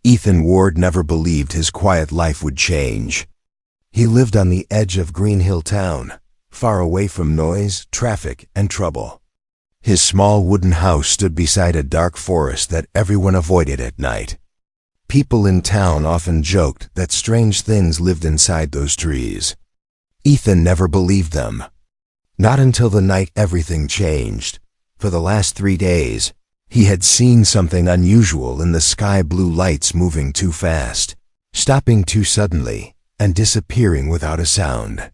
Ethan Ward never believed his quiet life would change. He lived on the edge of Green Hill Town, far away from noise, traffic, and trouble. His small wooden house stood beside a dark forest that everyone avoided at night. People in town often joked that strange things lived inside those trees. Ethan never believed them. Not until the night everything changed. For the last 3 days, he had seen something unusual in the sky blue lights moving too fast, stopping too suddenly, and disappearing without a sound.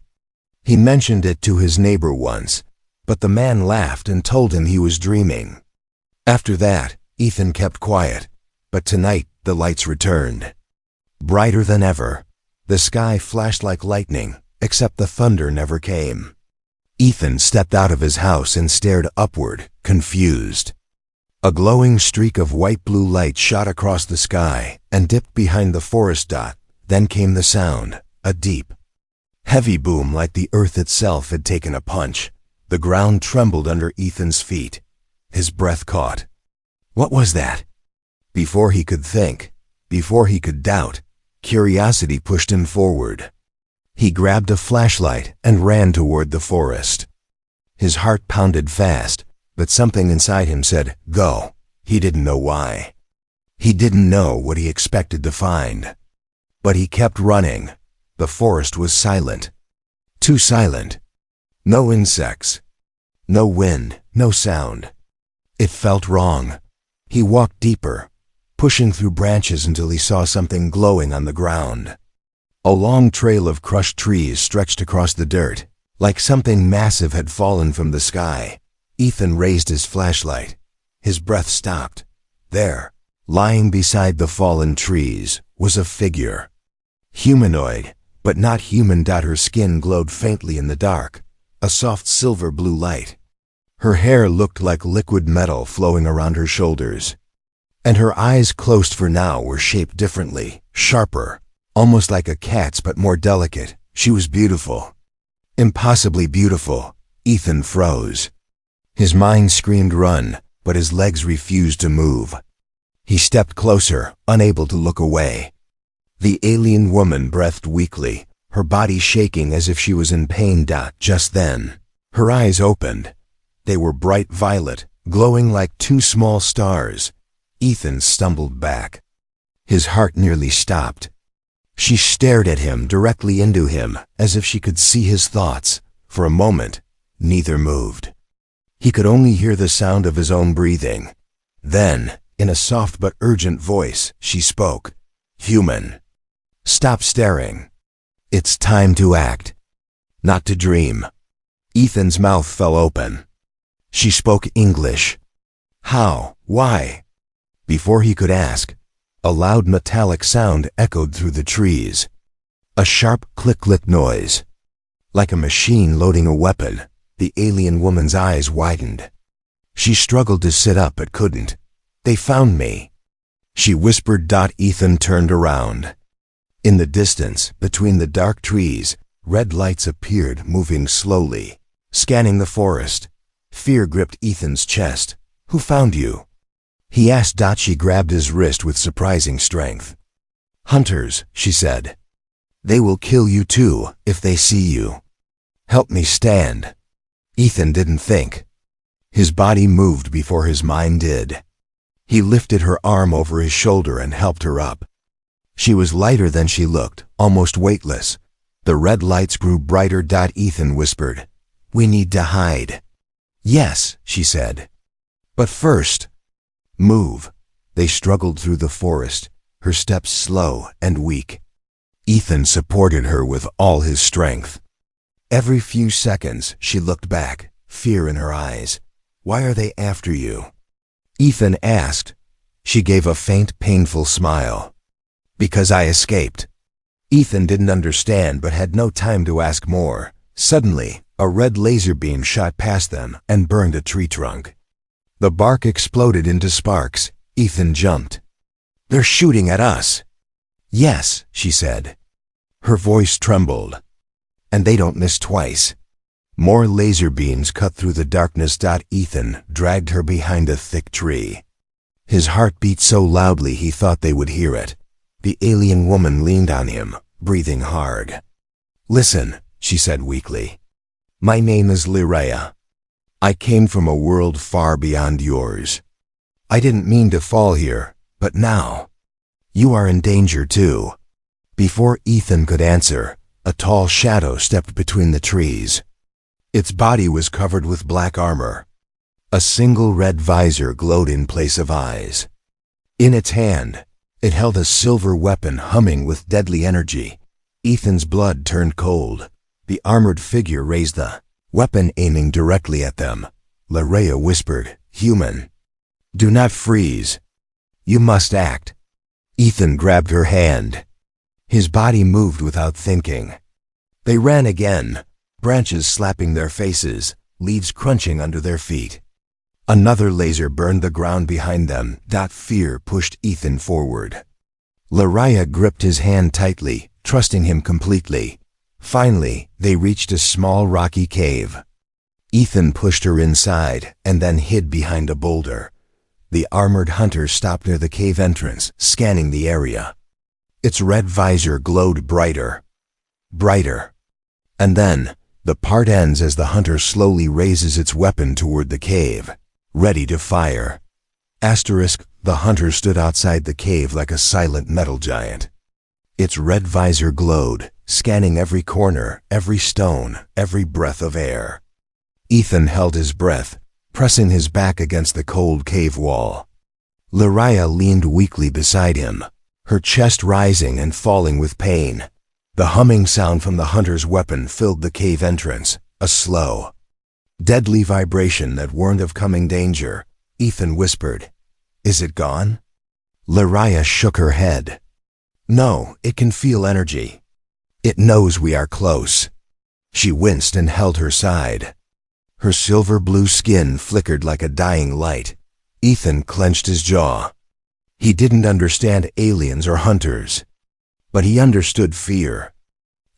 He mentioned it to his neighbor once, but the man laughed and told him he was dreaming. After that, Ethan kept quiet, but tonight the lights returned. Brighter than ever, the sky flashed like lightning, except the thunder never came. Ethan stepped out of his house and stared upward, confused. A glowing streak of white-blue light shot across the sky and dipped behind the forest dot. Then came the sound, a deep, heavy boom like the earth itself had taken a punch. The ground trembled under Ethan's feet. His breath caught. What was that? Before he could think, before he could doubt, curiosity pushed him forward. He grabbed a flashlight and ran toward the forest. His heart pounded fast, but something inside him said, "Go." He didn't know why. He didn't know what he expected to find. But he kept running. The forest was silent. Too silent. No insects. No wind, no sound. It felt wrong. He walked deeper, pushing through branches until he saw something glowing on the ground. A long trail of crushed trees stretched across the dirt, like something massive had fallen from the sky. Ethan raised his flashlight. His breath stopped. There, lying beside the fallen trees, was a figure. Humanoid, but not human. Her skin glowed faintly in the dark, a soft silver blue light. Her hair looked like liquid metal flowing around her shoulders. And her eyes, closed for now, were shaped differently, sharper, almost like a cat's but more delicate. She was beautiful. Impossibly beautiful. Ethan froze. His mind screamed run, but his legs refused to move. He stepped closer, unable to look away. The alien woman breathed weakly, her body shaking as if she was in pain. Just then, her eyes opened. They were bright violet, glowing like 2 small stars. Ethan stumbled back. His heart nearly stopped. She stared at him, directly into him, as if she could see his thoughts. For a moment, neither moved. He could only hear the sound of his own breathing. Then, in a soft but urgent voice, she spoke. "Human. Stop staring. It's time to act. Not to dream." Ethan's mouth fell open. She spoke English. How? Why? Before he could ask, a loud metallic sound echoed through the trees. A sharp click-click noise. Like a machine loading a weapon, the alien woman's eyes widened. She struggled to sit up but couldn't. "They found me," she whispered. Ethan turned around. In the distance, between the dark trees, red lights appeared, moving slowly, scanning the forest. Fear gripped Ethan's chest. "Who found you?" he asked. She grabbed his wrist with surprising strength. "Hunters," she said. "They will kill you too, if they see you. Help me stand." Ethan didn't think. His body moved before his mind did. He lifted her arm over his shoulder and helped her up. She was lighter than she looked, almost weightless. The red lights grew brighter. Ethan whispered, "We need to hide." "Yes," she said. "But first, move." They struggled through the forest, her steps slow and weak. Ethan supported her with all his strength. Every few seconds, she looked back, fear in her eyes. "Why are they after you?" Ethan asked. She gave a faint, painful smile. "Because I escaped." Ethan didn't understand but had no time to ask more. Suddenly, a red laser beam shot past them and burned a tree trunk. The bark exploded into sparks. Ethan jumped. "They're shooting at us." "Yes," she said. Her voice trembled. "And they don't miss twice." More laser beams cut through the darkness. Ethan dragged her behind a thick tree. His heart beat so loudly he thought they would hear it. The alien woman leaned on him, breathing hard. "Listen," she said weakly. "My name is Lyria. I came from a world far beyond yours. I didn't mean to fall here, but now. You are in danger too." Before Ethan could answer, a tall shadow stepped between the trees. Its body was covered with black armor. A single red visor glowed in place of eyes. In its hand, it held a silver weapon humming with deadly energy. Ethan's blood turned cold. The armored figure raised the weapon, aiming directly at them. Lyria whispered, "Human, do not freeze. You must act." Ethan grabbed her hand. His body moved without thinking. They ran again, branches slapping their faces, leaves crunching under their feet. Another laser burned the ground behind them. That fear pushed Ethan forward. Lyria gripped his hand tightly, trusting him completely. Finally, they reached a small rocky cave. Ethan pushed her inside and then hid behind a boulder. The armored hunter stopped near the cave entrance, scanning the area. Its red visor glowed brighter. And then, the part ends as the hunter slowly raises its weapon toward the cave, ready to fire. The hunter stood outside the cave like a silent metal giant. Its red visor glowed, scanning every corner, every stone, every breath of air. Ethan held his breath, pressing his back against the cold cave wall. Lyria leaned weakly beside him, her chest rising and falling with pain. The humming sound from the hunter's weapon filled the cave entrance, a slow, deadly vibration that warned of coming danger. Ethan whispered, "Is it gone?" Lyria shook her head. "No, it can feel energy. It knows we are close." She winced and held her side. Her silver blue skin flickered like a dying light. Ethan clenched his jaw. He didn't understand aliens or hunters, but he understood fear.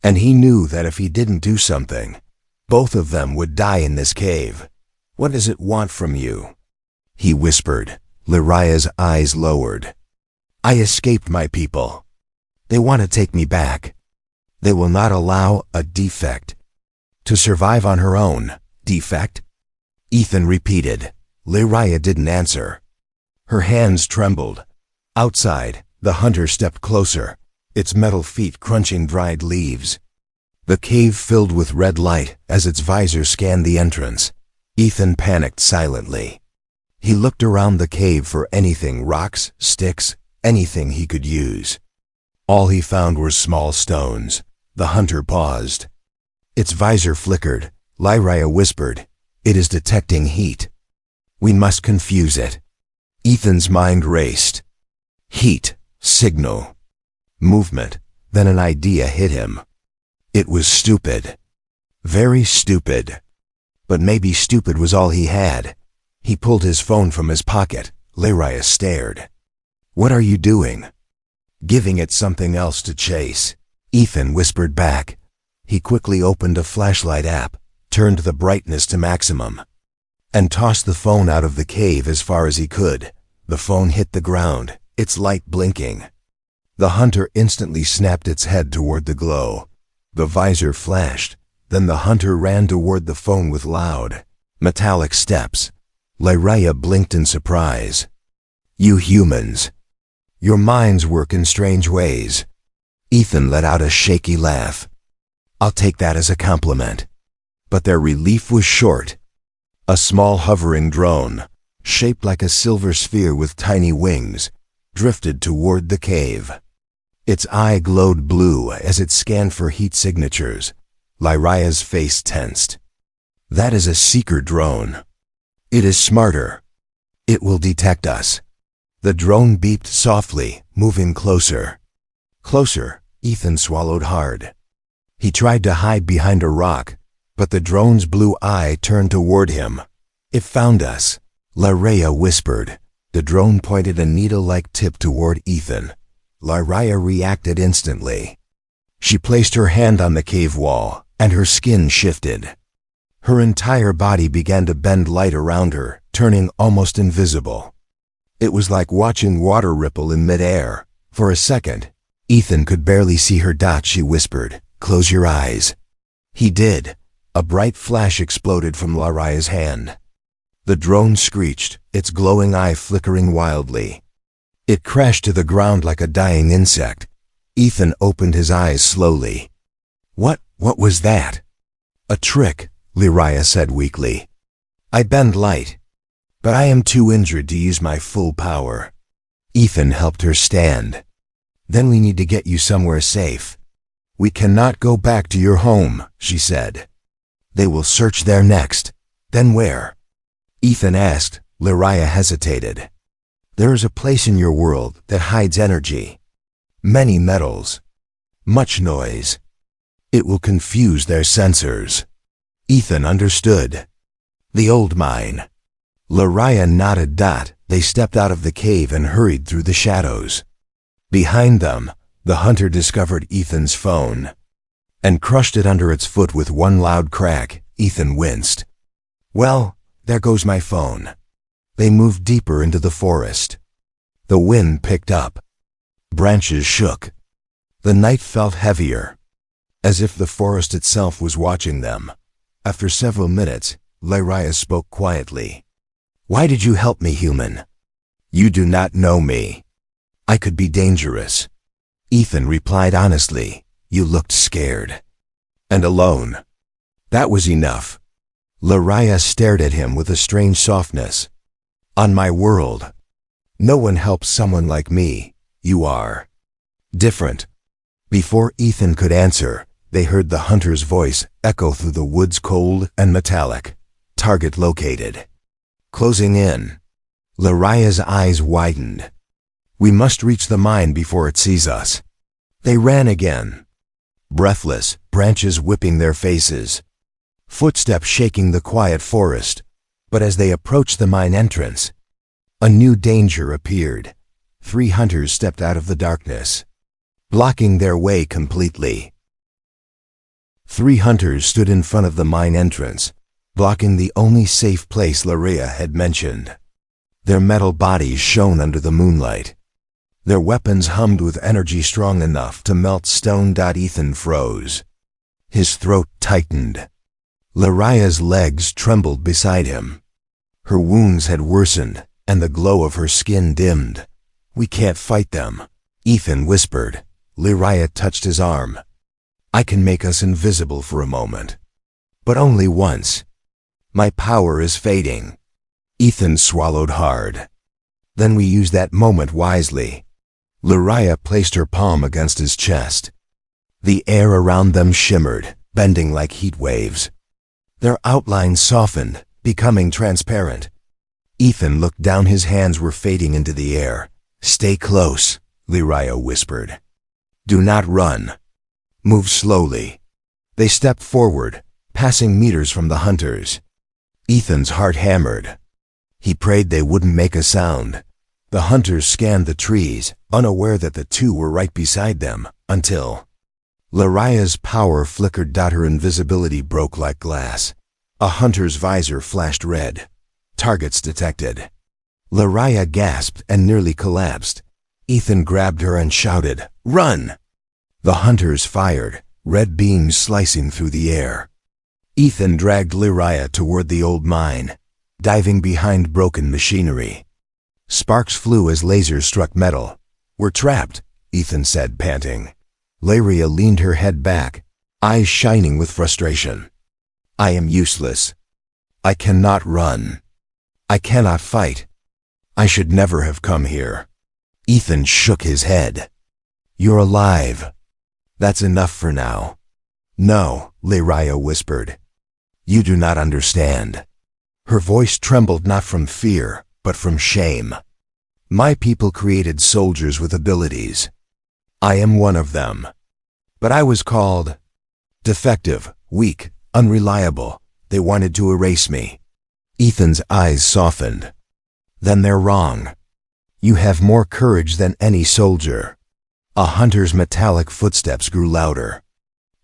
And he knew that if he didn't do something, both of them would die in this cave. "What does it want from you?" he whispered. Lyria's eyes lowered. "I escaped my people. They want to take me back. They will not allow a defect to survive on her own." "Defect?" Ethan repeated. Lyria didn't answer. Her hands trembled. Outside, the hunter stepped closer, its metal feet crunching dried leaves. The cave filled with red light as its visor scanned the entrance. Ethan panicked silently. He looked around the cave for anything, rocks, sticks, anything he could use. All he found were small stones. The hunter paused. Its visor flickered. Lyria whispered, "It is detecting heat. We must confuse it." Ethan's mind raced. Heat, signal, movement. Then an idea hit him. It was stupid. Very stupid. But maybe stupid was all he had. He pulled his phone from his pocket. Lyria stared. "What are you doing?" "Giving it something else to chase," Ethan whispered back. He quickly opened a flashlight app, turned the brightness to maximum, and tossed the phone out of the cave as far as he could. The phone hit the ground, its light blinking. The hunter instantly snapped its head toward the glow. The visor flashed, then the hunter ran toward the phone with loud, metallic steps. Lyria blinked in surprise. "You humans. Your minds work in strange ways." Ethan let out a shaky laugh. "I'll take that as a compliment." But their relief was short. A small hovering drone, shaped like a silver sphere with tiny wings, drifted toward the cave. Its eye glowed blue as it scanned for heat signatures. Lyria's face tensed. "That is a seeker drone. It is smarter. It will detect us." The drone beeped softly, moving closer. Closer. Ethan swallowed hard. He tried to hide behind a rock, but the drone's blue eye turned toward him. "It found us," Lyria whispered. The drone pointed a needle-like tip toward Ethan. Lyria reacted instantly. She placed her hand on the cave wall, and her skin shifted. Her entire body began to bend light around her, turning almost invisible. It was like watching water ripple in midair. For a second, Ethan could barely see her. She whispered, "Close your eyes." He did. A bright flash exploded from Laraya's hand. The drone screeched, its glowing eye flickering wildly. It crashed to the ground like a dying insect. Ethan opened his eyes slowly. What was that?" "A trick," Laraya said weakly. "I bend light, but I am too injured to use my full power." Ethan helped her stand. "Then we need to get you somewhere safe." "We cannot go back to your home," she said. "They will search there next." "Then where?" Ethan asked. Laraya hesitated. "There is a place in your world that hides energy. Many metals. Much noise. It will confuse their sensors." Ethan understood. "The old mine." Laraya nodded. They stepped out of the cave and hurried through the shadows. Behind them, the hunter discovered Ethan's phone and crushed it under its foot with one loud crack. Ethan winced. "Well, there goes my phone." They moved deeper into the forest. The wind picked up. Branches shook. The night felt heavier, as if the forest itself was watching them. After several minutes, Laraya spoke quietly. "Why did you help me, human?" "You do not know me. I could be dangerous." Ethan replied honestly. "You looked scared. And alone." That was enough. Laraya stared at him with a strange softness. "On my world, no one helps someone like me. You are different." Before Ethan could answer, they heard the hunter's voice echo through the woods, cold and metallic. "Target located. Closing in." Laraya's eyes widened. "We must reach the mine before it sees us." They ran again, breathless, branches whipping their faces, footsteps shaking the quiet forest. But as they approached the mine entrance, a new danger appeared. 3 hunters stepped out of the darkness, blocking their way completely. 3 hunters stood in front of the mine entrance, blocking the only safe place Laraya had mentioned. Their metal bodies shone under the moonlight. Their weapons hummed with energy strong enough to melt stone. Ethan froze. His throat tightened. Laraya's legs trembled beside him. Her wounds had worsened, and the glow of her skin dimmed. "We can't fight them," Ethan whispered. Laraya touched his arm. "I can make us invisible for a moment, but only once. My power is fading." Ethan swallowed hard. "Then we use that moment wisely." Laraya placed her palm against his chest. The air around them shimmered, bending like heat waves. Their outlines softened, becoming transparent. Ethan looked down. His hands were fading into the air. "Stay close," Laraya whispered. "Do not run. Move slowly." They stepped forward, passing meters from the hunters. Ethan's heart hammered. He prayed they wouldn't make a sound. The hunters scanned the trees, unaware that the 2 were right beside them, until Laraya's power flickered. Her invisibility broke like glass. A hunter's visor flashed red. "Targets detected." Laraya gasped and nearly collapsed. Ethan grabbed her and shouted, "Run!" The hunters fired, red beams slicing through the air. Ethan dragged Laraya toward the old mine, diving behind broken machinery. Sparks flew as lasers struck metal. "We're trapped," Ethan said, panting. Laraya leaned her head back, eyes shining with frustration. "I am useless. I cannot run. I cannot fight. I should never have come here." Ethan shook his head. "You're alive. That's enough for now." "No," Laraya whispered. "You do not understand." Her voice trembled not from fear, but from shame. "My people created soldiers with abilities. I am one of them. But I was called defective, weak, unreliable. They wanted to erase me." Ethan's eyes softened. "Then they're wrong. You have more courage than any soldier." A hunter's metallic footsteps grew louder.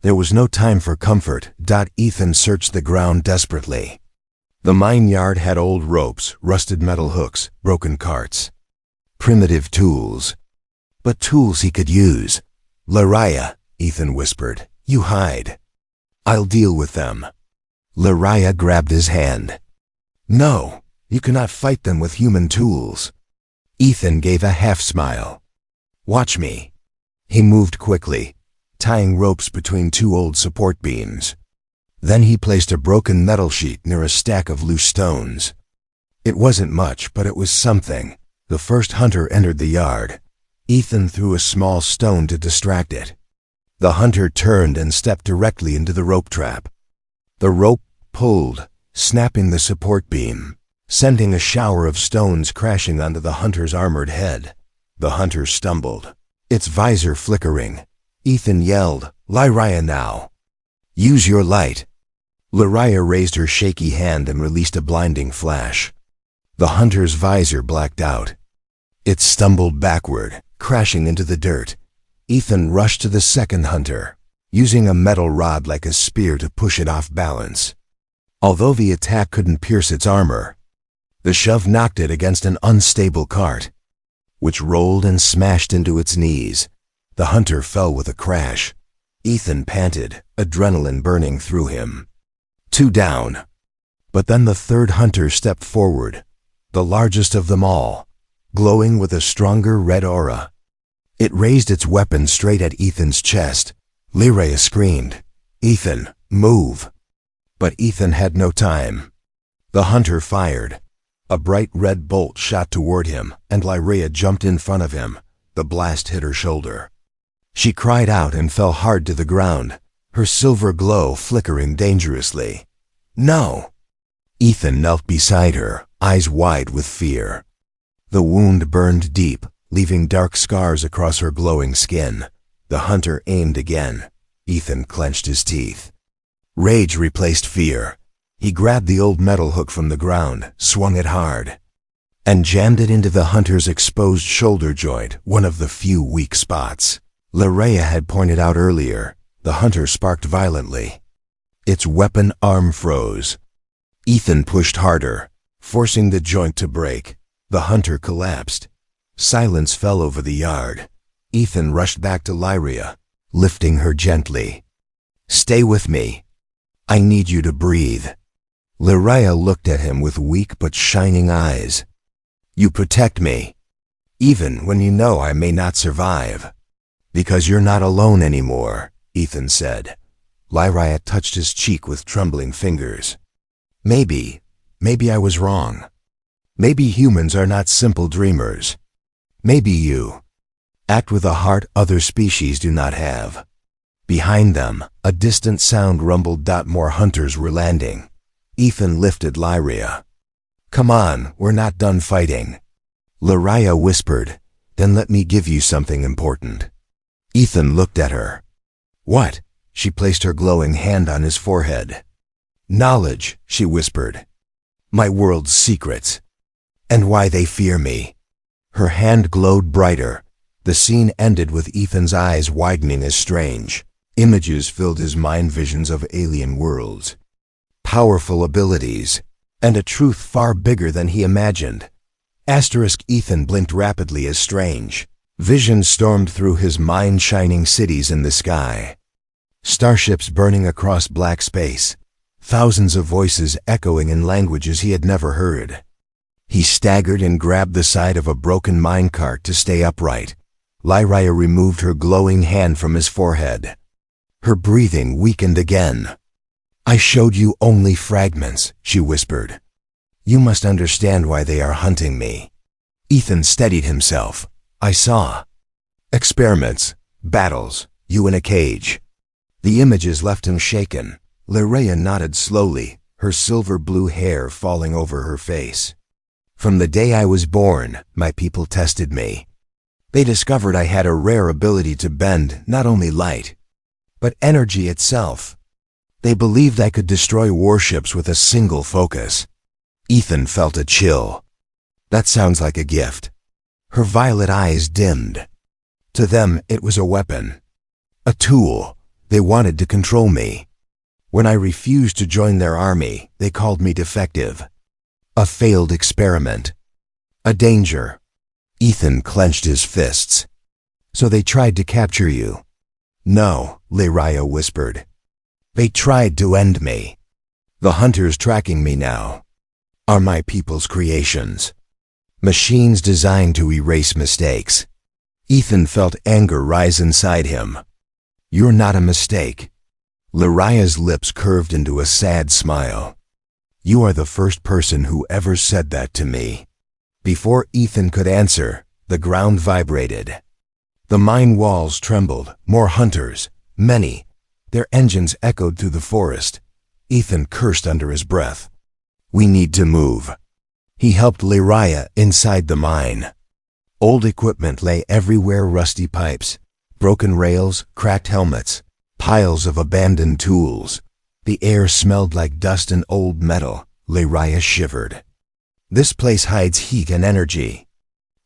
There was no time for comfort. Ethan searched the ground desperately. The mine yard had old ropes, rusted metal hooks, broken carts. Primitive tools. But tools he could use. Lariah, Ethan whispered. You hide. I'll deal with them. Lariah grabbed his hand. No, you cannot fight them with human tools. Ethan gave a half-smile. Watch me. He moved quickly, tying ropes between two old support beams. Then he placed a broken metal sheet near a stack of loose stones. It wasn't much, but it was something. The first hunter entered the yard. Ethan threw a small stone to distract it. The hunter turned and stepped directly into the rope trap. The rope pulled, snapping the support beam, sending a shower of stones crashing onto the hunter's armored head. The hunter stumbled, its visor flickering. Ethan yelled, Lariah now. Use your light. Lariah raised her shaky hand and released a blinding flash. The hunter's visor blacked out. It stumbled backward, crashing into the dirt. Ethan rushed to the second hunter, using a metal rod like a spear to push it off balance. Although the attack couldn't pierce its armor, the shove knocked it against an unstable cart, which rolled and smashed into its knees. The hunter fell with a crash. Ethan panted, adrenaline burning through him. 2 down. But then the third hunter stepped forward, the largest of them all, glowing with a stronger red aura. It raised its weapon straight at Ethan's chest. Lariah screamed, Ethan, move. But Ethan had no time. The hunter fired. A bright red bolt shot toward him, and Lariah jumped in front of him. The blast hit her shoulder. She cried out and fell hard to the ground, her silver glow flickering dangerously. No! Ethan knelt beside her, eyes wide with fear. The wound burned deep, leaving dark scars across her glowing skin. The hunter aimed again. Ethan clenched his teeth. Rage replaced fear. He grabbed the old metal hook from the ground, swung it hard, and jammed it into the hunter's exposed shoulder joint, one of the few weak spots Lariah had pointed out earlier. The hunter sparked violently. Its weapon arm froze. Ethan pushed harder, forcing the joint to break. The hunter collapsed. Silence fell over the yard. Ethan rushed back to Lariah, lifting her gently. Stay with me. I need you to breathe. Lariah looked at him with weak but shining eyes. You protect me, even when you know I may not survive. Because you're not alone anymore, Ethan said. Lariah touched his cheek with trembling fingers. Maybe I was wrong. Maybe humans are not simple dreamers. Maybe you act with a heart other species do not have. Behind them, a distant sound rumbled. More hunters were landing. Ethan lifted Lariah. Come on, we're not done fighting. Lariah whispered, then let me give you something important. Ethan looked at her. What? She placed her glowing hand on his forehead. Knowledge, she whispered. My world's secrets. And why they fear me. Her hand glowed brighter. The scene ended with Ethan's eyes widening as strange. Images filled his mind, visions of alien worlds, powerful abilities, and a truth far bigger than he imagined. Ethan blinked rapidly as strange visions stormed through his mind, shining cities in the sky, starships burning across black space, thousands of voices echoing in languages he had never heard. He staggered and grabbed the side of a broken minecart to stay upright. Lariah removed her glowing hand from his forehead. Her breathing weakened again. I showed you only fragments, she whispered. You must understand why they are hunting me. Ethan steadied himself. I saw experiments, battles, you in a cage. The images left him shaken. Lariah nodded slowly, her silver blue hair falling over her face. From the day I was born, my people tested me. They discovered I had a rare ability to bend not only light, but energy itself. They believed I could destroy warships with a single focus. Ethan felt a chill. That sounds like a gift. Her violet eyes dimmed. To them, it was a weapon. A tool. They wanted to control me. When I refused to join their army, they called me defective. A failed experiment. A danger. Ethan clenched his fists. So they tried to capture you. No, Lyria whispered. They tried to end me. The hunters tracking me now are my people's creations. Machines designed to erase mistakes. Ethan felt anger rise inside him. You're not a mistake. Lyria's lips curved into a sad smile. You are the first person who ever said that to me. Before Ethan could answer, the ground vibrated. The mine walls trembled, more hunters, many. Their engines echoed through the forest. Ethan cursed under his breath. We need to move. He helped Lyria inside the mine. Old equipment lay everywhere, rusty pipes, broken rails, cracked helmets, piles of abandoned tools. The air smelled like dust and old metal. Lyria shivered. This place hides heat and energy,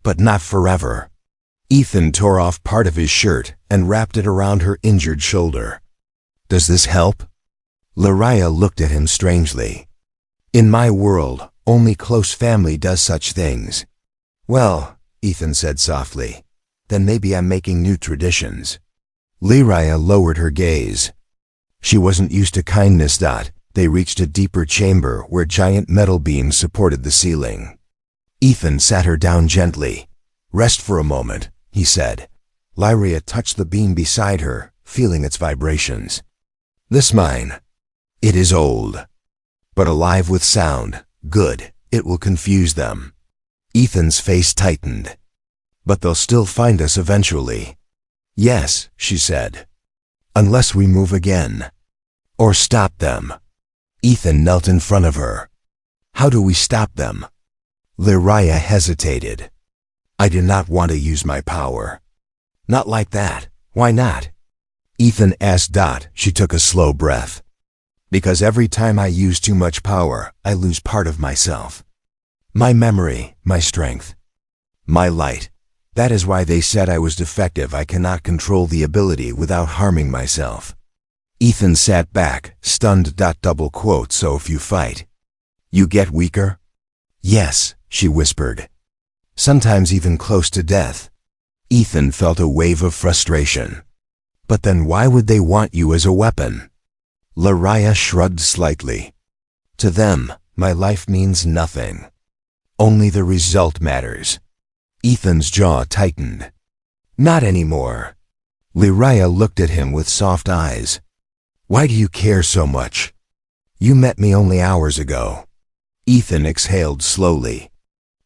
but not forever. Ethan tore off part of his shirt and wrapped it around her injured shoulder. Does this help? Lyria looked at him strangely. In my world, only close family does such things. Well, Ethan said softly, then maybe I'm making new traditions. Lyria lowered her gaze. She wasn't used to kindness. They reached a deeper chamber where giant metal beams supported the ceiling. Ethan sat her down gently. Rest for a moment, he said. Lyria touched the beam beside her, feeling its vibrations. This mine, it is old, but alive with sound. Good, it will confuse them. Ethan's face tightened. But they'll still find us eventually. Yes, she said. Unless we move again. Or stop them. Ethan knelt in front of her. How do we stop them? Lyria hesitated. I do not want to use my power. Not like that. Why not? Ethan asked. She took a slow breath. Because every time I use too much power, I lose part of myself. My memory, my strength, my light. That is why they said I was defective. I cannot control the ability without harming myself. Ethan sat back, stunned. Double quote. So if you fight, you get weaker? Yes, she whispered. Sometimes even close to death. Ethan felt a wave of frustration. But then why would they want you as a weapon? Lyria shrugged slightly. To them, my life means nothing. Only the result matters. Ethan's jaw tightened. Not anymore. Lyria looked at him with soft eyes. Why do you care so much? You met me only hours ago. Ethan exhaled slowly.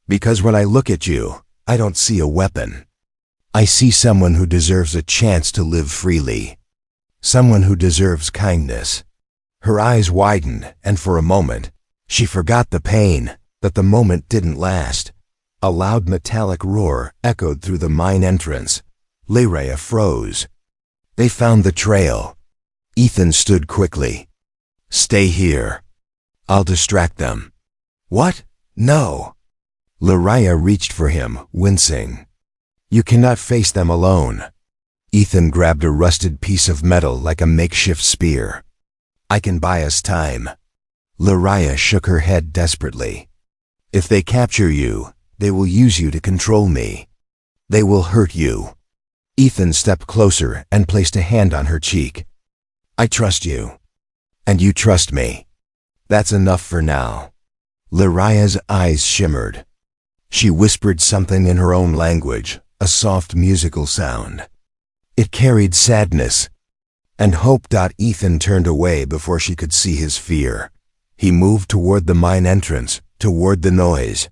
Because when I look at you, I don't see a weapon. I see someone who deserves a chance to live freely. Someone who deserves kindness. Her eyes widened, and for a moment, she forgot the pain, that the moment didn't last. A loud metallic roar echoed through the mine entrance. Lyria froze. They found the trail. Ethan stood quickly. Stay here. I'll distract them. What? No. Lyria reached for him, wincing. You cannot face them alone. Ethan grabbed a rusted piece of metal like a makeshift spear. I can buy us time. Lyria shook her head desperately. If they capture you, they will use you to control me. They will hurt you. Ethan stepped closer and placed a hand on her cheek. I trust you. And you trust me. That's enough for now. Lyria's eyes shimmered. She whispered something in her own language, a soft musical sound. It carried sadness and hope. Ethan turned away before she could see his fear. He moved toward the mine entrance, toward the noise,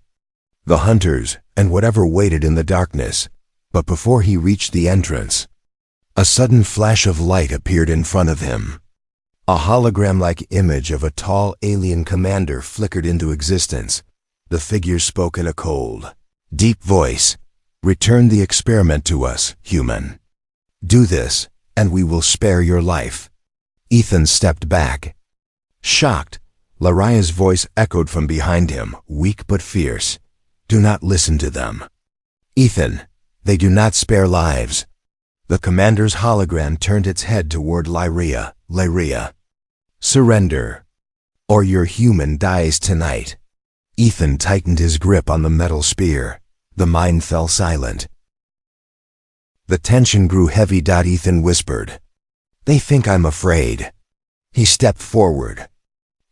the hunters, and whatever waited in the darkness. But before he reached the entrance, a sudden flash of light appeared in front of him. A hologram-like image of a tall alien commander flickered into existence. The figure spoke in a cold, deep voice. Return the experiment to us, human. Do this, and we will spare your life. Ethan stepped back. Shocked, Lyria's voice echoed from behind him, weak but fierce. Do not listen to them. Ethan, they do not spare lives. The commander's hologram turned its head toward Lyria. Lyria, surrender, or your human dies tonight. Ethan tightened his grip on the metal spear. The mine fell silent. The tension grew heavy. Ethan whispered, They think I'm afraid. He stepped forward,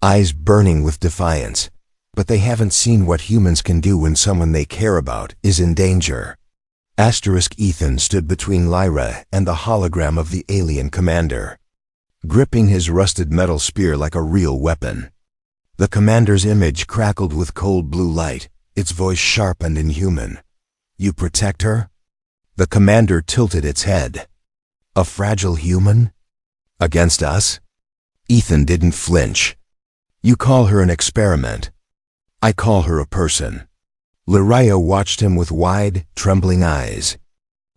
eyes burning with defiance, but they haven't seen what humans can do when someone they care about is in danger. Ethan stood between Lyra and the hologram of the alien commander, gripping his rusted metal spear like a real weapon. The commander's image crackled with cold blue light, its voice sharp and inhuman. "You protect her?" The commander tilted its head. "A fragile human? Against us?" Ethan didn't flinch. "You call her an experiment. I call her a person." Lyra watched him with wide, trembling eyes.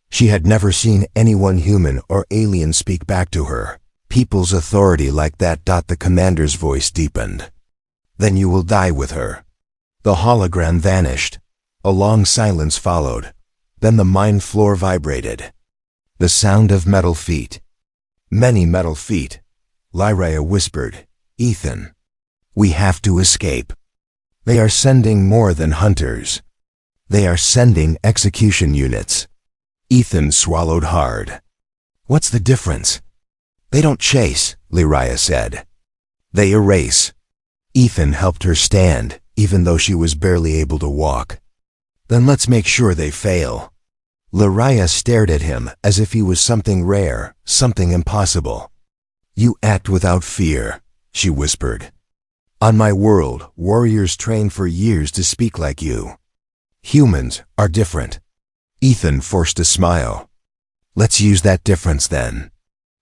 She had never seen anyone human or alien speak back to her. People's authority like that. The commander's voice deepened. "Then you will die with her." The hologram vanished. A long silence followed. Then the mine floor vibrated. The sound of metal feet. "Many metal feet," Lyra whispered. "Ethan, we have to escape. They are sending more than hunters. They are sending execution units." Ethan swallowed hard. "What's the difference?" "They don't chase," Lyra said. "They erase." Ethan helped her stand, even though she was barely able to walk. "Then let's make sure they fail." Lyra stared at him as if he was something rare, something impossible. "You act without fear," she whispered. "On my world, warriors train for years to speak like you. Humans are different." Ethan forced a smile. "Let's use that difference then."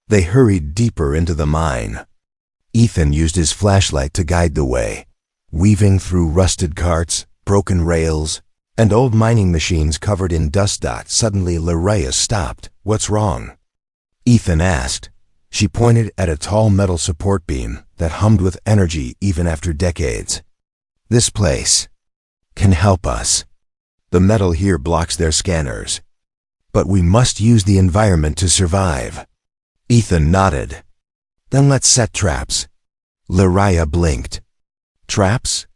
They hurried deeper into the mine. Ethan used his flashlight to guide the way, weaving through rusted carts, broken rails, and old mining machines covered in dust. Suddenly Lyra stopped. "What's wrong?" Ethan asked. She pointed at a tall metal support beam that hummed with energy even after decades. "This place can help us. The metal here blocks their scanners. But we must use the environment to survive." Ethan nodded. "Then let's set traps." Lyra blinked. "Traps?"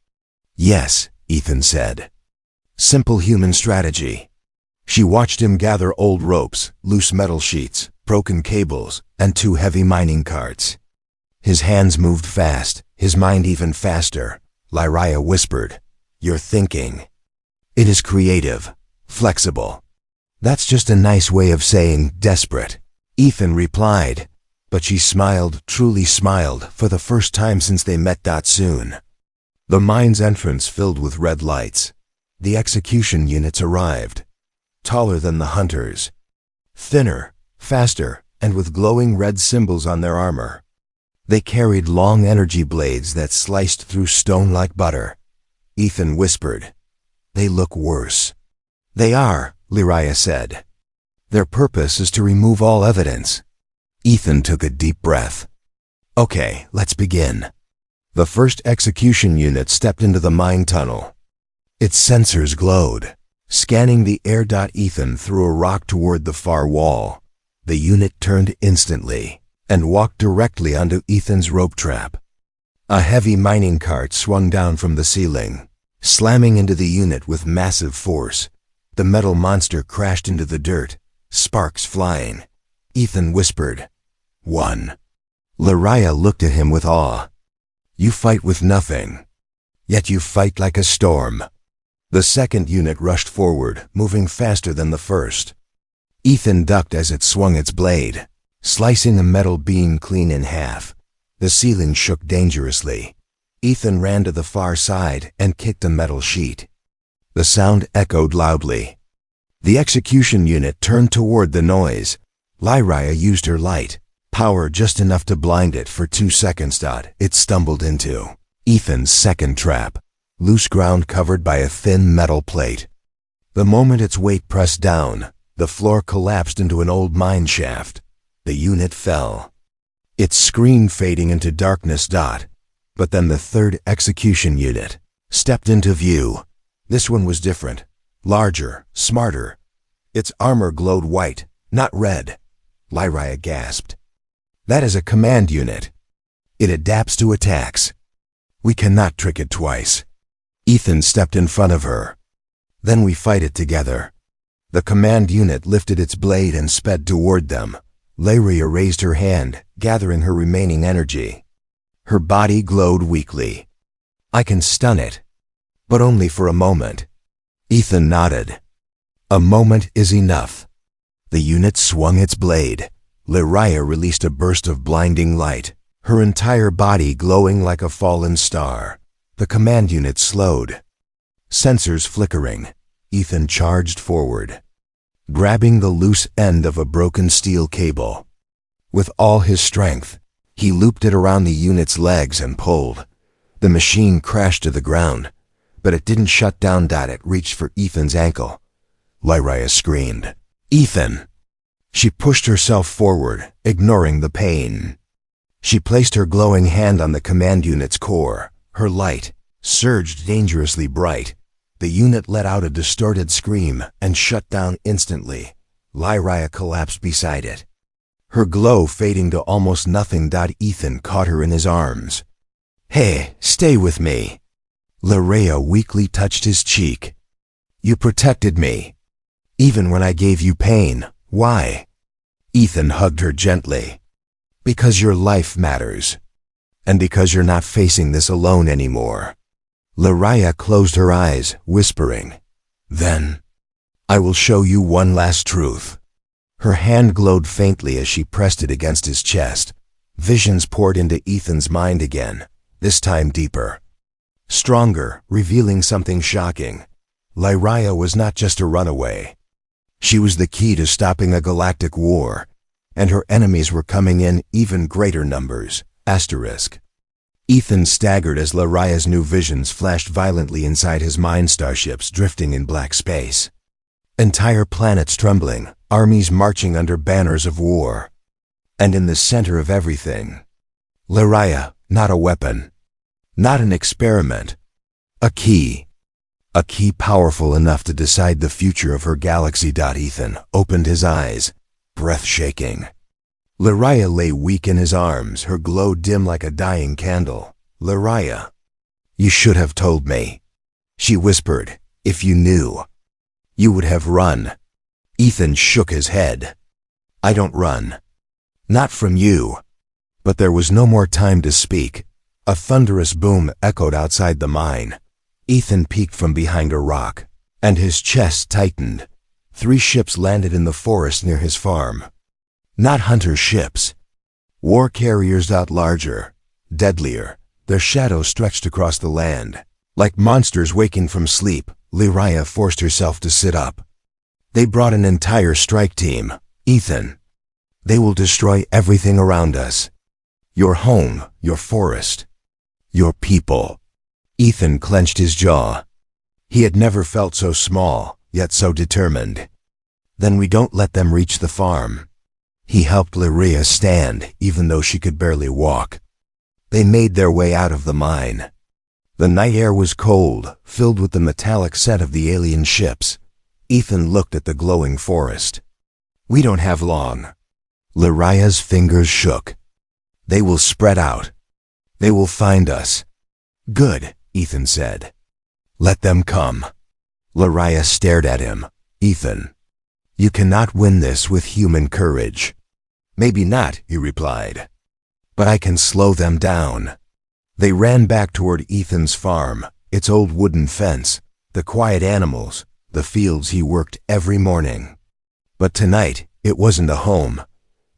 "Yes," Ethan said. "Simple human strategy." She watched him gather old ropes, loose metal sheets, broken cables, and 2 heavy mining carts. His hands moved fast, his mind even faster. Lyra whispered, "You're thinking. It is creative, flexible." "That's just a nice way of saying desperate," Ethan replied, but she smiled, truly smiled, for the first time since they met. Soon, the mine's entrance filled with red lights. The execution units arrived, taller than the hunters, thinner, faster, and with glowing red symbols on their armor. They carried long energy blades that sliced through stone like butter. Ethan whispered, "They look worse." "They are," Lyra said. "Their purpose is to remove all evidence." Ethan took a deep breath. "Okay, let's begin." The first execution unit stepped into the mine tunnel. Its sensors glowed, scanning the air. Ethan threw a rock toward the far wall. The unit turned instantly and walked directly onto Ethan's rope trap. A heavy mining cart swung down from the ceiling, slamming into the unit with massive force. The metal monster crashed into the dirt, sparks flying. Ethan whispered, "One." Lyra looked at him with awe. "You fight with nothing, yet you fight like a storm." The second unit rushed forward, moving faster than the first. Ethan ducked as it swung its blade, slicing a metal beam clean in half. The ceiling shook dangerously. Ethan ran to the far side and kicked a metal sheet. The sound echoed loudly. The execution unit turned toward the noise. Lyra used her light, power just enough to blind it for 2 seconds. It stumbled into Ethan's second trap, loose ground covered by a thin metal plate. The moment its weight pressed down, the floor collapsed into an old mine shaft. The unit fell, its screen fading into darkness. But then the third execution unit stepped into view. This one was different, larger, smarter. Its armor glowed white, not red. Lyra gasped. "That is a command unit. It adapts to attacks. We cannot trick it twice." Ethan stepped in front of her. "Then we fight it together." The command unit lifted its blade and sped toward them. Lyria raised her hand, gathering her remaining energy. Her body glowed weakly. I can stun it, but only for a moment. Ethan nodded. A moment is enough. The unit swung its blade. Lyria released a burst of blinding light, her entire body glowing like a fallen star. The command unit slowed. Sensors flickering, Ethan charged forward, grabbing the loose end of a broken steel cable. With all his strength, he looped it around the unit's legs and pulled. The machine crashed to the ground, but it didn't shut down. It reached for Ethan's ankle. Lyria screamed, "Ethan!" She pushed herself forward, ignoring the pain. She placed her glowing hand on the command unit's core. Her light surged dangerously bright. The unit let out a distorted scream and shut down instantly. Lyria collapsed beside it, her glow fading to almost nothing. Ethan caught her in his arms. "Hey, stay with me." Lyria weakly touched his cheek. "You protected me, even when I gave you pain. Why?" Ethan hugged her gently. "Because your life matters, and because you're not facing this alone anymore." Lyria closed her eyes, whispering, "Then, I will show you one last truth." Her hand glowed faintly as she pressed it against his chest. Visions poured into Ethan's mind again, this time deeper, stronger, revealing something shocking. Lyria was not just a runaway. She was the key to stopping a galactic war, and her enemies were coming in even greater numbers. Ethan staggered as Lyria's new visions flashed violently inside his mind. Starships drifting in black space, entire planets trembling, armies marching under banners of war. And in the center of everything, Lyria, not a weapon, not an experiment, a key powerful enough to decide the future of her galaxy. Ethan opened his eyes, breath shaking. Lyria lay weak in his arms, her glow dim like a dying candle. "Lyria, you should have told me," she whispered. "If you knew, you would have run." Ethan shook his head. "I don't run. Not from you." But there was no more time to speak. A thunderous boom echoed outside the mine. Ethan peeked from behind a rock, and his chest tightened. 3 ships landed in the forest near his farm. Not hunter ships. War carriers. Larger, deadlier. Their shadows stretched across the land. Like monsters waking from sleep, Lyria forced herself to sit up. "They brought an entire strike team, Ethan. They will destroy everything around us. Your home, your forest, your people." Ethan clenched his jaw. He had never felt so small, yet so determined. "Then we don't let them reach the farm." He helped Lyria stand, even though she could barely walk. They made their way out of the mine. The night air was cold, filled with the metallic scent of the alien ships. Ethan looked at the glowing forest. "We don't have long." Lyria's fingers shook. "They will spread out. They will find us." "Good," Ethan said. "Let them come." Lyria stared at him. "Ethan, you cannot win this with human courage." "Maybe not," he replied. "But I can slow them down." They ran back toward Ethan's farm, its old wooden fence, the quiet animals, the fields he worked every morning. But tonight, it wasn't a home.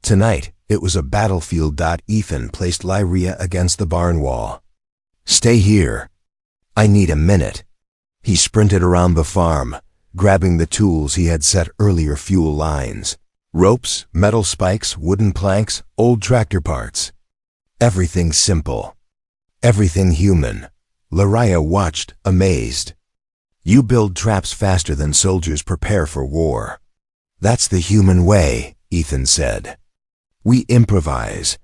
Tonight, it was a battlefield. Ethan placed Lyria against the barn wall. "Stay here. I need a minute." He sprinted around the farm, grabbing the tools he had set earlier. Fuel lines, ropes, metal spikes, wooden planks, old tractor parts. Everything simple. Everything human. Lyria watched, amazed. "You build traps faster than soldiers prepare for war." "That's the human way," Ethan said. "We improvise."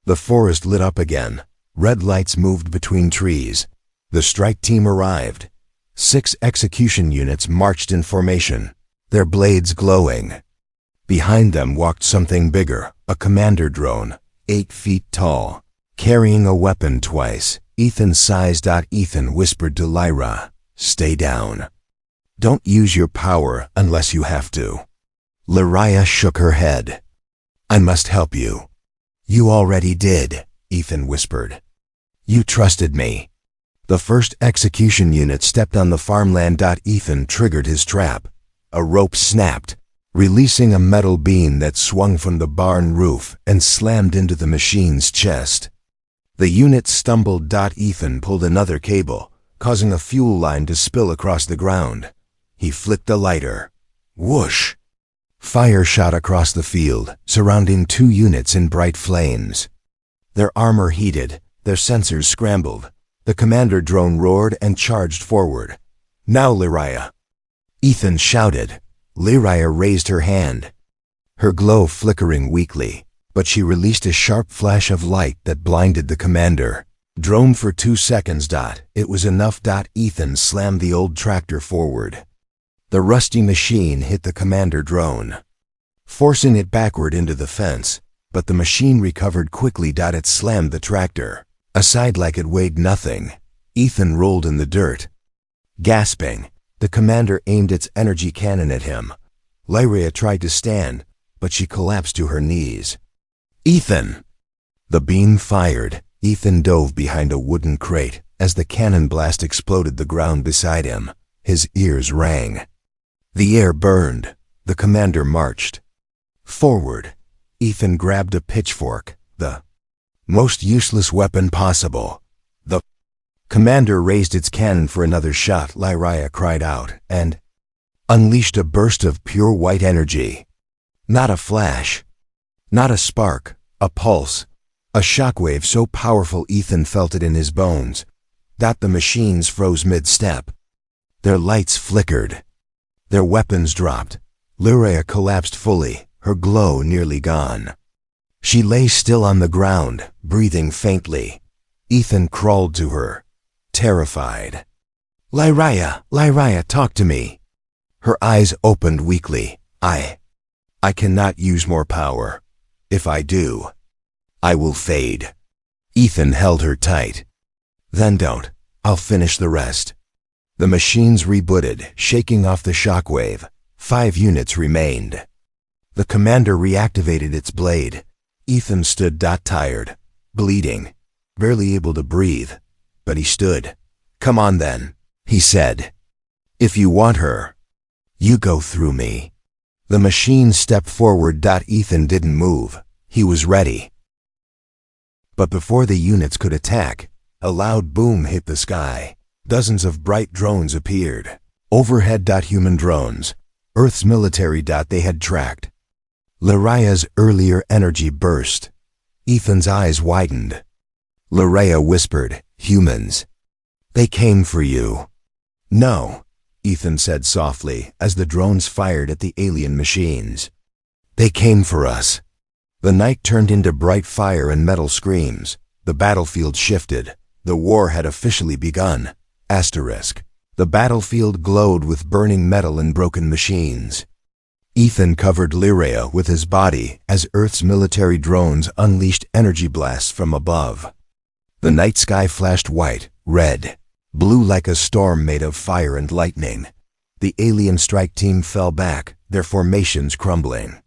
The forest lit up again. Red lights moved between trees. The strike team arrived. 6 execution units marched in formation, their blades glowing. Behind them walked something bigger, a commander drone, 8 feet tall, carrying a weapon twice. Ethan sized. Ethan whispered to Lyria, "Stay down. Don't use your power unless you have to." Lyria shook her head. I must help you. You already did, Ethan whispered. You trusted me. The first execution unit stepped on the farmland. Ethan triggered his trap. A rope snapped, releasing a metal beam that swung from the barn roof and slammed into the machine's chest. The unit stumbled. Ethan pulled another cable, causing a fuel line to spill across the ground. He flicked a lighter. Whoosh! Fire shot across the field, surrounding 2 units in bright flames. Their armor heated, their sensors scrambled. The commander drone roared and charged forward. Now, Lyria! Ethan shouted. Lyria raised her hand, her glow flickering weakly, but she released a sharp flash of light that blinded the commander. Drone for 2 seconds. It was enough. Ethan slammed the old tractor forward. The rusty machine hit the commander drone, forcing it backward into the fence, but the machine recovered quickly. It slammed the tractor aside like it weighed nothing. Ethan rolled in the dirt. Gasping, the commander aimed its energy cannon at him. Lyria tried to stand, but she collapsed to her knees. Ethan! The beam fired. Ethan dove behind a wooden crate. As the cannon blast exploded the ground beside him, his ears rang. The air burned. The commander marched forward. Ethan grabbed a pitchfork, the most useless weapon possible. The commander raised its cannon for another shot. Lyria cried out and unleashed a burst of pure white energy. Not a flash, not a spark, a pulse, a shockwave so powerful Ethan felt it in his bones. The machines froze mid-step. Their lights flickered. Their weapons dropped. Lyria collapsed fully, her glow nearly gone. She lay still on the ground, breathing faintly. Ethan crawled to her, terrified. Lyria, talk to me. Her eyes opened weakly. I cannot use more power. If I do, I will fade. Ethan held her tight. Then don't. I'll finish the rest. The machines rebooted, shaking off the shockwave. 5 units remained. The commander reactivated its blade. Ethan stood. Tired, bleeding, barely able to breathe, but he stood. Come on then, he said. If you want her, you go through me. The machine stepped forward. Ethan didn't move. He was ready. But before the units could attack, a loud boom hit the sky. Dozens of bright drones appeared. Overhead. Human drones. Earth's military. They had tracked. Lyria's earlier energy burst. Ethan's eyes widened. Lyria whispered, humans. They came for you. No, Ethan said softly as the drones fired at the alien machines. They came for us. The night turned into bright fire and metal screams. The battlefield shifted. The war had officially begun. The battlefield glowed with burning metal and broken machines. Ethan covered Lyria with his body as Earth's military drones unleashed energy blasts from above. The night sky flashed white, red, blue like a storm made of fire and lightning. The alien strike team fell back, their formations crumbling.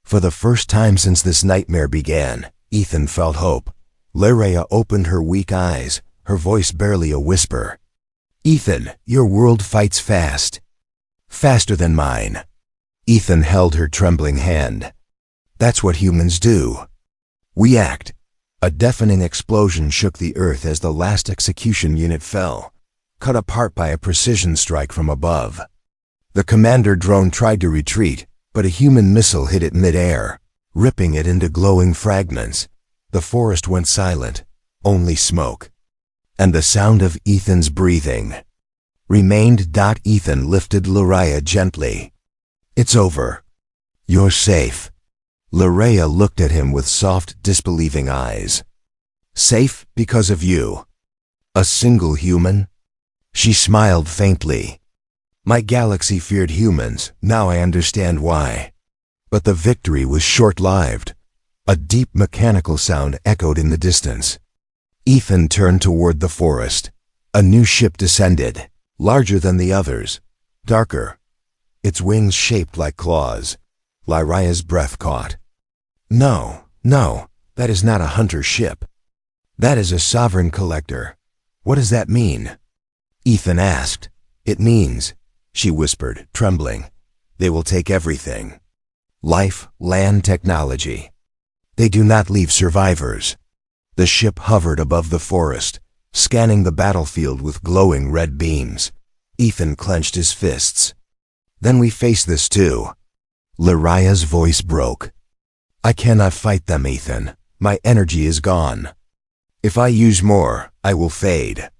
For the first time since this nightmare began, Ethan felt hope. Lyria opened her weak eyes, her voice barely a whisper. Ethan, your world fights fast. Faster than mine. Ethan held her trembling hand. That's what humans do. We act. A deafening explosion shook the earth as the last execution unit fell, cut apart by a precision strike from above. The commander drone tried to retreat, but a human missile hit it mid-air, ripping it into glowing fragments. The forest went silent, only smoke. And the sound of Ethan's breathing remained. Ethan lifted Lyria gently. It's over. You're safe. Lyria looked at him with soft, disbelieving eyes. Safe because of you. A single human? She smiled faintly. My galaxy feared humans, now I understand why. But the victory was short-lived. A deep mechanical sound echoed in the distance. Ethan turned toward the forest. A new ship descended, larger than the others, darker, its wings shaped like claws. Lyria's breath caught. No, no, that is not a hunter ship. That is a sovereign collector. What does that mean? Ethan asked. It means, she whispered, trembling, they will take everything. Life, land, technology. They do not leave survivors. The ship hovered above the forest, scanning the battlefield with glowing red beams. Ethan clenched his fists. Then we face this too. Lyraya's voice broke. I cannot fight them, Ethan. My energy is gone. If I use more, I will fade.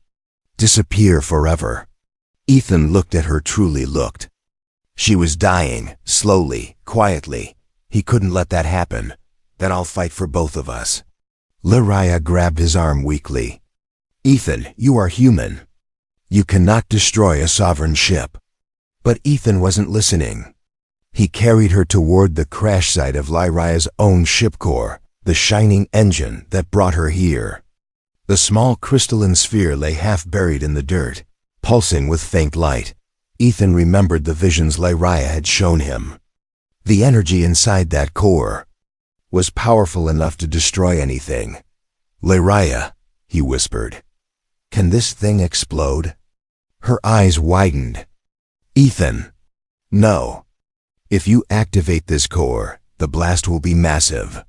Disappear forever. Ethan looked at her, truly looked. She was dying, slowly, quietly. He couldn't let that happen. Then I'll fight for both of us. Lyraya grabbed his arm weakly. Ethan, you are human. You cannot destroy a sovereign ship. But Ethan wasn't listening. He carried her toward the crash site of Lyraya's own ship core, the shining engine that brought her here. The small crystalline sphere lay half buried in the dirt, pulsing with faint light. Ethan remembered the visions Lyraya had shown him. The energy inside that core was powerful enough to destroy anything. Lyraya, he whispered, can this thing explode? Her eyes widened. Ethan, no. If you activate this core, the blast will be massive.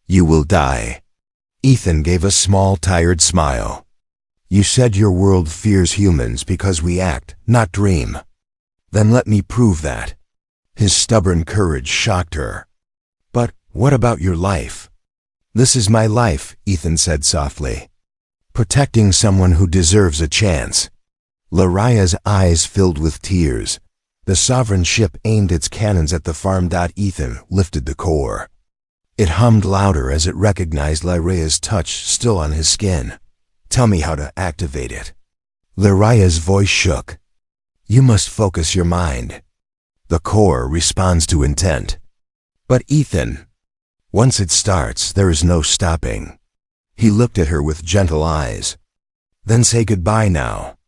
You will die. Ethan gave a small, tired smile. You said your world fears humans because we act, not dream. Then let me prove that. His stubborn courage shocked her. But what about your life? This is my life, Ethan said softly. Protecting someone who deserves a chance. Lyraya's eyes filled with tears. The sovereign ship aimed its cannons at the farm. Ethan lifted the core. It hummed louder as it recognized Lyraya's touch still on his skin. Tell me how to activate it. Lyraya's voice shook. You must focus your mind. The core responds to intent. But Ethan, once it starts, there is no stopping. He looked at her with gentle eyes. Then say goodbye now.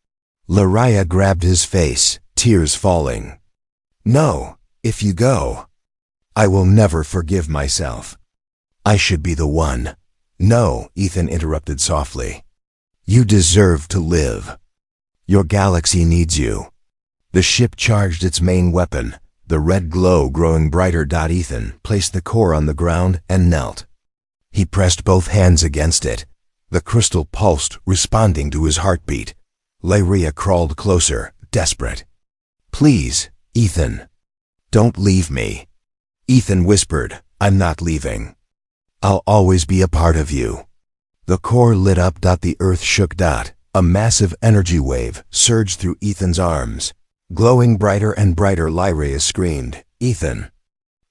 Lyraya grabbed his face, tears falling. No, if you go, I will never forgive myself. I should be the one. No, Ethan interrupted softly. You deserve to live. Your galaxy needs you. The ship charged its main weapon, the red glow growing brighter. Ethan placed the core on the ground and knelt. He pressed both hands against it. The crystal pulsed, responding to his heartbeat. Lyraya crawled closer, desperate. Please, Ethan. Don't leave me. Ethan whispered, I'm not leaving. I'll always be a part of you. The core lit up. The earth shook. A massive energy wave surged through Ethan's arms. Glowing brighter and brighter, Lyraya screamed, Ethan.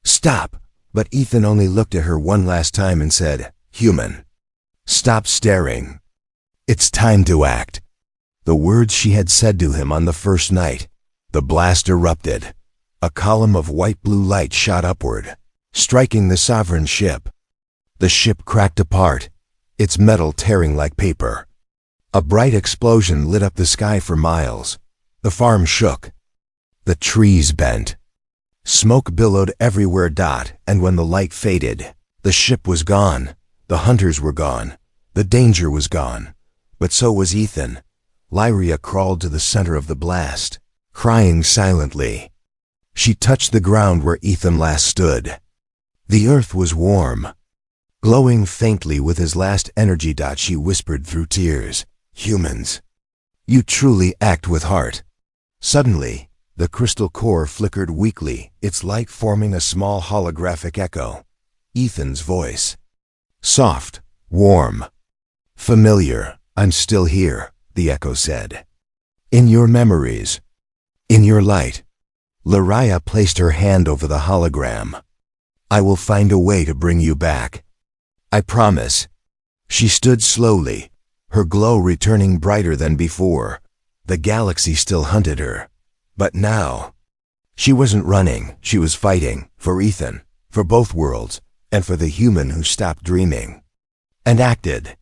Stop! But Ethan only looked at her one last time and said, Human. Stop staring. It's time to act. The words she had said to him on the first night. The blast erupted. A column of white-blue light shot upward, striking the sovereign ship. The ship cracked apart, its metal tearing like paper. A bright explosion lit up the sky for miles. The farm shook. The trees bent. Smoke billowed everywhere. And when the light faded, the ship was gone. The hunters were gone. The danger was gone. But so was Ethan. Lyraya crawled to the center of the blast, crying silently. She touched the ground where Ethan last stood. The earth was warm, glowing faintly with his last energy. She whispered through tears, Humans, you truly act with heart. Suddenly, the crystal core flickered weakly, its light forming a small holographic echo. Ethan's voice. Soft, warm, familiar. I'm still here, the echo said. In your memories, in your light. Lyraya placed her hand over the hologram. I will find a way to bring you back. I promise. She stood slowly, her glow returning brighter than before. The galaxy still hunted her. But now, she wasn't running, she was fighting, for Ethan, for both worlds, and for the human who stopped dreaming and acted.